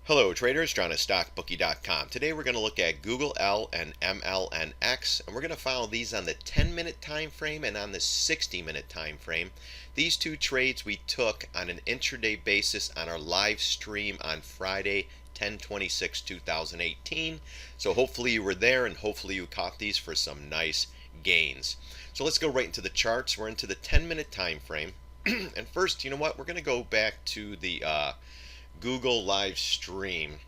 Hello traders, John at StockBookie.com. Today we're going to look at Google L and MLNX, and we're going to follow these on the 10-minute time frame and on the 60-minute time frame. These two trades we took on an intraday basis on our live stream on Friday 10/26/2018. So hopefully you were there and hopefully you caught these for some nice gains. So let's go right into the charts. We're into the 10-minute time frame. And first, you know what? We're going to go back to the Google live stream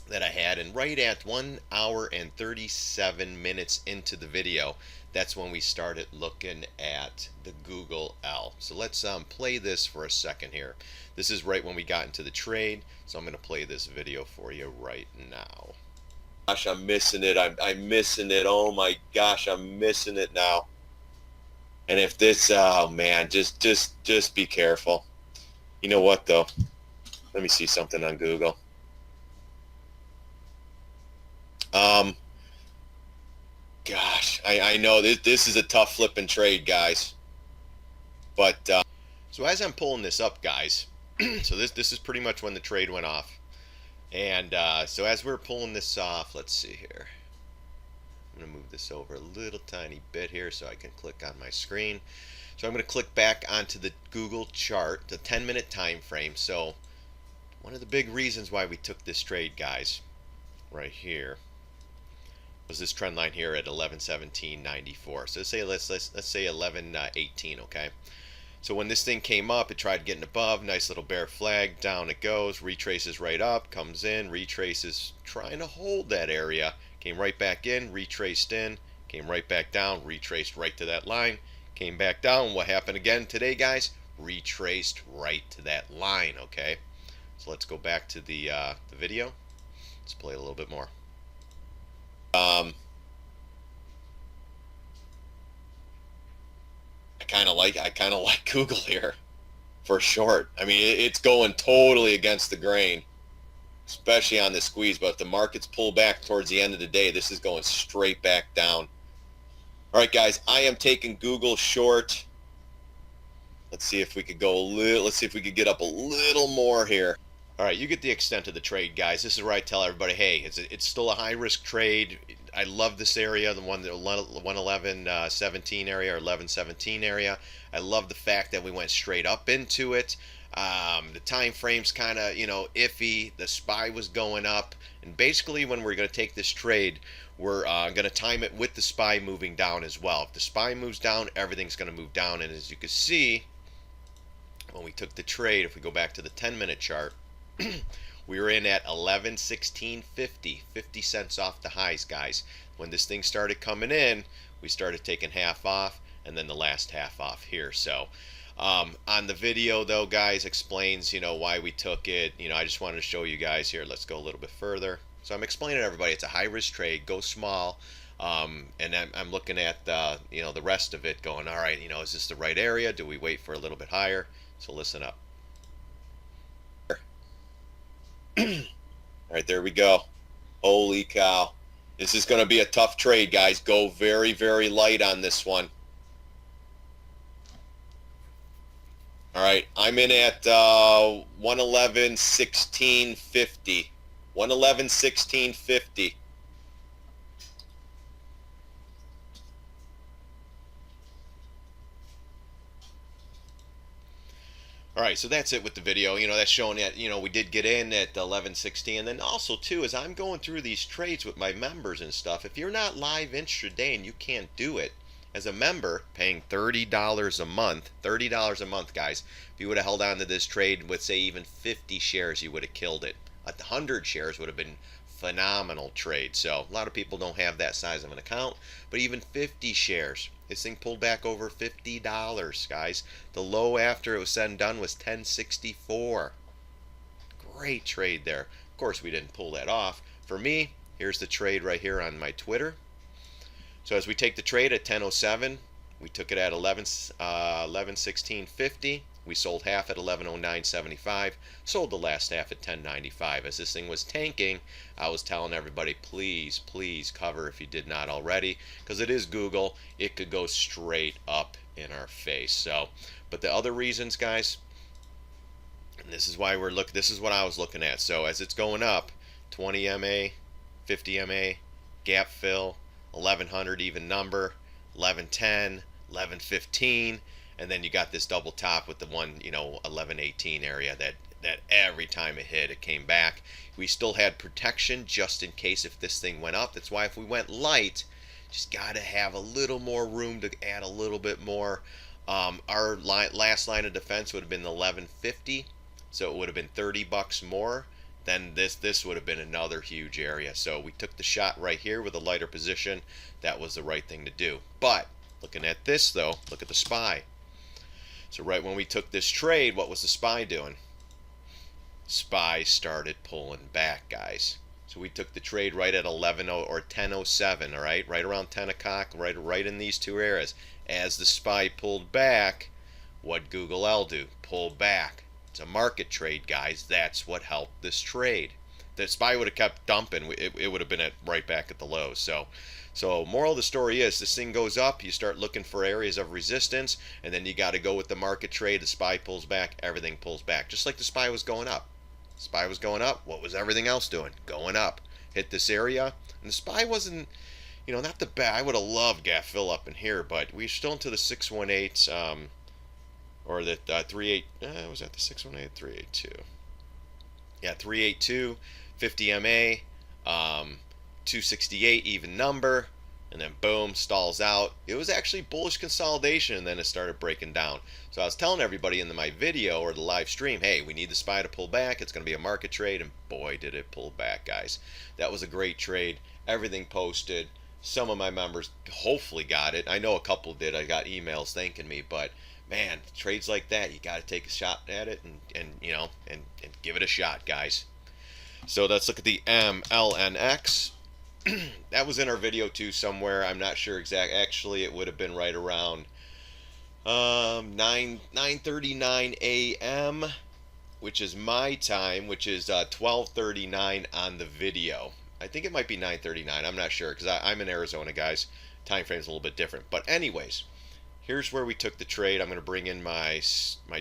that I had, and right at 1 hour and 37 minutes into the video, that's when we started looking at the Google L. So let's play this for a second here. This is right when we got into the trade, so I'm going to play this video for you right now. Gosh, I'm missing it. I'm missing it. Oh my gosh, I'm missing it now. And if this, oh man, just be careful. You know what though? Let me see something on Google. Gosh, I know this is a tough flipping trade, guys. But so as I'm pulling this up, guys, so this is pretty much when the trade went off. And so as we're pulling this off, let's see here. I'm going to move this over a little tiny bit here so I can click on my screen. So I'm going to click back onto the Google chart, the 10-minute time frame. So one of the big reasons why we took this trade, guys, right here, was this trend line here at 1117.94. So let's say 1118, okay? So when this thing came up, it tried getting above, nice little bear flag, down it goes, retraces right up, comes in, retraces, trying to hold that area, came right back in, retraced in, came right back down, retraced right to that line, came back down. What happened again today, guys? Retraced right to that line, okay? So let's go back to the video. Let's play a little bit more. I kind of like Google here for short. I mean, it's going totally against the grain, especially on the squeeze. But if the markets pull back towards the end of the day, this is going straight back down. All right, guys, I am taking Google short. Let's see if we could go a little. Let's see if we could get up a little more here. All right, you get the extent of the trade, guys. This is where I tell everybody, hey, it's still a high-risk trade. I love this area, the 111.17 area or 11.17 area. I love the fact that we went straight up into it. The time frame's kind of, iffy. The SPY was going up. And basically, when we're going to take this trade, we're going to time it with the SPY moving down as well. If the SPY moves down, everything's going to move down. And as you can see, when we took the trade, if we go back to the 10-minute chart, we were in at 1116.50, 50 cents off the highs, guys. When this thing started coming in, we started taking half off, and then the last half off here. So on the video, though, guys, explains, why we took it. I just wanted to show you guys here. Let's go a little bit further. So I'm explaining to everybody it's a high-risk trade. Go small. And I'm looking at the rest of it going, all right, is this the right area? Do we wait for a little bit higher? So listen up. All right, there we go. Holy cow. This is going to be a tough trade, guys. Go very, very light on this one. All right, I'm in at 111.1650. 111.1650. All right, so that's it with the video. That's showing that, we did get in at 11:60. And then also, too, as I'm going through these trades with my members and stuff, if you're not live intraday and you can't do it, as a member, paying $30 a month, guys, if you would have held on to this trade with, say, even 50 shares, you would have killed it. 100 shares would have been phenomenal trade. So a lot of people don't have that size of an account, but even 50 shares. This thing pulled back over $50, guys. The low after it was said and done was 1064. Great trade there. Of course, we didn't pull that off. For me, here's the trade right here on my Twitter. So as we take the trade at 10:07, we took it at 11:16.50. We sold half at 11:09.75, sold the last half at 10.95. As this thing was tanking, I was telling everybody, please, please cover if you did not already, because it is Google. It could go straight up in our face. So, but the other reasons, guys, And this is why we're looking. This is what I was looking at. So as it's going up, 20 MA, 50 MA, gap fill, 1100 even number, 1110, 1115, and then you got this double top with the one, 1118 area that every time it hit, it came back. We still had protection just in case if this thing went up. That's why if we went light, just got to have a little more room to add a little bit more. Our last line of defense would have been the 1150, so it would have been 30 bucks more. Then this would have been another huge area. So we took the shot right here with a lighter position. That was the right thing to do. But looking at this though, look at the SPY. So right when we took this trade, what was the SPY doing? SPY started pulling back, guys. So we took the trade right at 11 or 10:07, all right, right around 10 o'clock, right in these two areas. As the SPY pulled back, what Google L do? Pull back. It's a market trade, guys. That's what helped this trade. The SPY would have kept dumping. It would have been right back at the lows. So moral of the story is this thing goes up, you start looking for areas of resistance, and then you got to go with the market trade. The SPY pulls back, everything pulls back. Just like the SPY was going up. SPY was going up. What was everything else doing? Going up. Hit this area, and the SPY wasn't, not the bad. I would have loved gap fill up in here, but we're still into the 618, or the 38. Was that the 618? 382. Yeah, 382, 50 MA, 268 even number, and then boom, stalls out. It was actually bullish consolidation, and then it started breaking down. So I was telling everybody in my video or the live stream, hey, we need the SPY to pull back. It's going to be a market trade, and boy, did it pull back, guys. That was a great trade. Everything posted. Some of my members hopefully got it. I know a couple did. I got emails thanking me, but man, trades like that, you got to take a shot at it and give it a shot, guys. So let's look at the MLNX. That was in our video too somewhere. I'm not sure exact. Actually, it would have been right around 9:39 a.m., which is my time, which is 12:39 on the video. I think it might be 9:39. I'm not sure because I'm in Arizona, guys. Time frame's a little bit different. But anyways, here's where we took the trade. I'm going to bring in my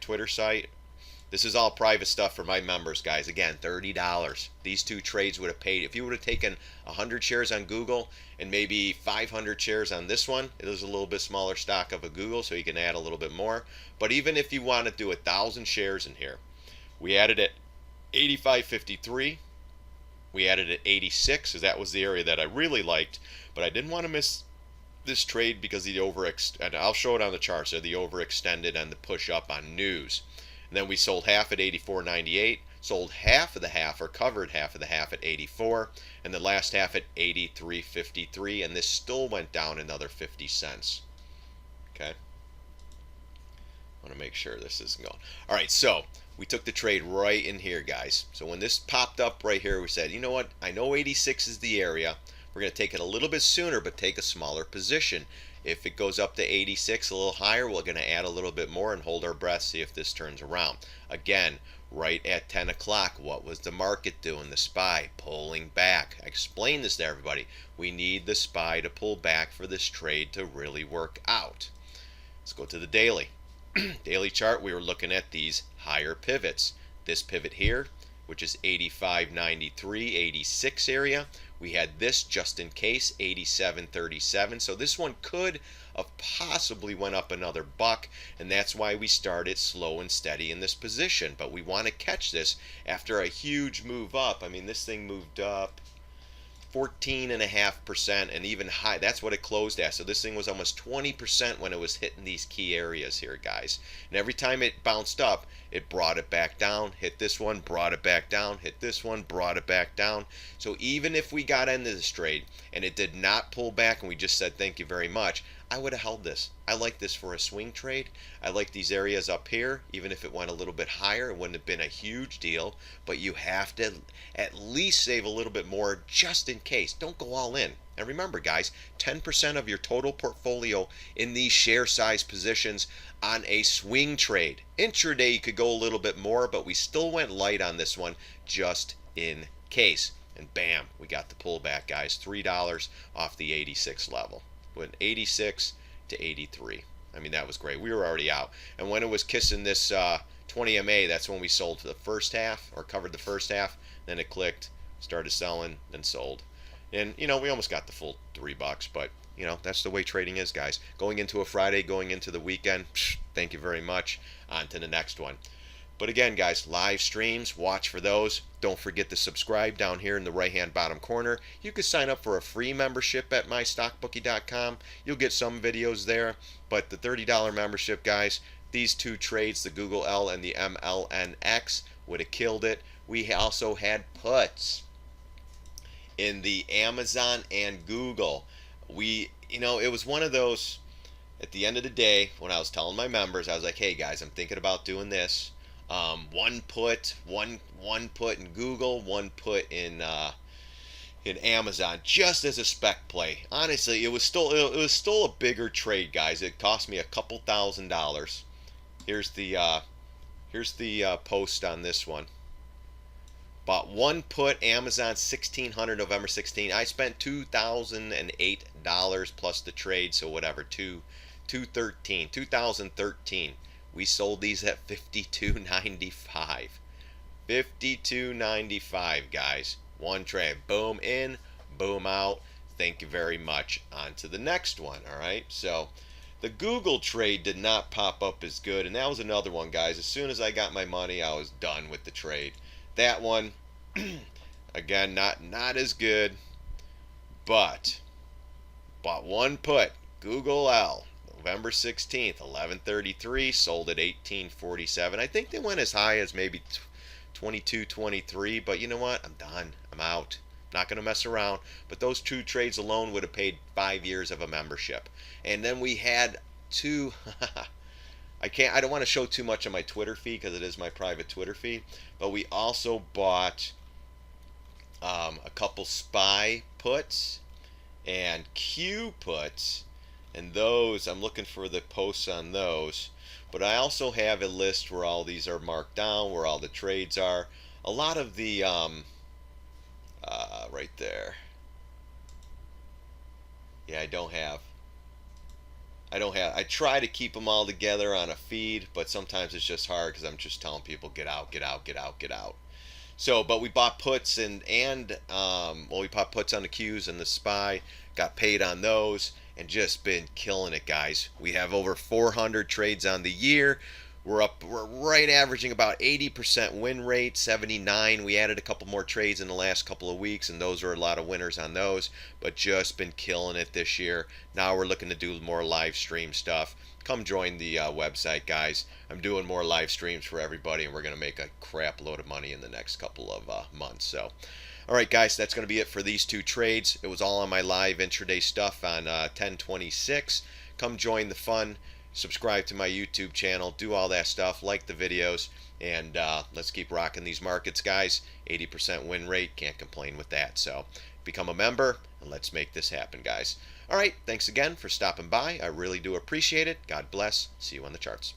Twitter site. This is all private stuff for my members, guys. Again, $30. These two trades would have paid. If you would have taken 100 shares on Google and maybe 500 shares on this one, it was a little bit smaller stock of a Google, so you can add a little bit more. But even if you want to do 1,000 shares in here, we added at 85.53. We added at 86, because that was the area that I really liked. But I didn't want to miss this trade because the and I'll show it on the chart. So the overextended and the push up on news. And then we sold half at 84.98, sold half of the half, or covered half of the half at 84, and the last half at 83.53, and this still went down another 50 cents. Okay? I want to make sure this isn't going. All right, so we took the trade right in here, guys. So when this popped up right here, we said, you know what? I know 86 is the area. We're going to take it a little bit sooner, but take a smaller position. If it goes up to 86, a little higher, we're going to add a little bit more and hold our breath, see if this turns around. Again, right at 10 o'clock, what was the market doing? The SPY pulling back. I explained this to everybody. We need the SPY to pull back for this trade to really work out. Let's go to the daily. Daily chart, we were looking at these higher pivots. This pivot here, which is 85.93, 86 area. We had this just in case, 87.37. So this one could have possibly went up another buck, and that's why we started slow and steady in this position. But we want to catch this after a huge move up. I mean, this thing moved up 14.5% and even high. That's what it closed at. So this thing was almost 20% when it was hitting these key areas here, guys. And every time it bounced up, it brought it back down, hit this one, brought it back down, hit this one, brought it back down. So even if we got into this trade and it did not pull back and we just said thank you very much, I would have held this. I like this for a swing trade. I like these areas up here. Even if it went a little bit higher, it wouldn't have been a huge deal. But you have to at least save a little bit more just in case. Don't go all in. And remember, guys, 10% of your total portfolio in these share size positions on a swing trade. Intraday, you could go a little bit more, but we still went light on this one just in case. And bam, we got the pullback, guys. $3 off the 86 level. Went 86 to 83. I mean, that was great. We were already out. And when it was kissing this 20 MA, that's when we sold for the first half, or covered the first half. Then it clicked, started selling, then sold. And, you know, we almost got the full $3, but, you know, that's the way trading is, guys. Going into a Friday, going into the weekend, thank you very much. On to the next one. But again, guys, live streams, watch for those. Don't forget to subscribe down here in the right-hand bottom corner. You can sign up for a free membership at mystockbookie.com. You'll get some videos there, but the $30 membership, guys, these two trades, the Google L and the MLNX, would have killed it. We also had puts in the Amazon and Google. You know, it was one of those, at the end of the day, when I was telling my members, I was like, hey guys, I'm thinking about doing this. One put in Google, one put in Amazon, just as a spec play. Honestly, it was still a bigger trade, guys. It cost me a couple $1,000s. Here's the post on this one. Bought one put, Amazon 1600 November 16. I spent $2,008 plus the trade, so whatever, 2013. We sold these at $52.95. $52.95, guys. One trade. Boom in, boom out. Thank you very much. On to the next one, all right? So the Google trade did not pop up as good, and that was another one, guys. As soon as I got my money, I was done with the trade. That one, again, not as good, but bought one put, Google L. November 16th, 1133, sold at 1847. I think they went as high as maybe 22, 23, but you know what? I'm done. I'm out. Not going to mess around. But those two trades alone would have paid 5 years of a membership. And then we had two. I don't want to show too much on my Twitter feed because it is my private Twitter feed. But we also bought a couple SPY puts and Q puts. And those, I'm looking for the posts on those. But I also have a list where all these are marked down, where all the trades are. A lot of the, right there. Yeah, I try to keep them all together on a feed, but sometimes it's just hard because I'm just telling people, get out, get out, get out, get out. So, but we bought puts well, we bought puts on the Qs and the SPY, got paid on those, and just been killing it, guys. We have over 400 trades on the year. We're right averaging about 80% win rate, 79. We added a couple more trades in the last couple of weeks, and those are a lot of winners on those, but just been killing it this year. Now we're looking to do more live stream stuff. Come join the website, guys. I'm doing more live streams for everybody, and we're going to make a crap load of money in the next couple of months. So, all right, guys, that's going to be it for these two trades. It was all on my live intraday stuff on 10/26. Come join the fun. Subscribe to my YouTube channel. Do all that stuff. Like the videos. And let's keep rocking these markets, guys. 80% win rate. Can't complain with that. So become a member, and let's make this happen, guys. All right, thanks again for stopping by. I really do appreciate it. God bless. See you on the charts.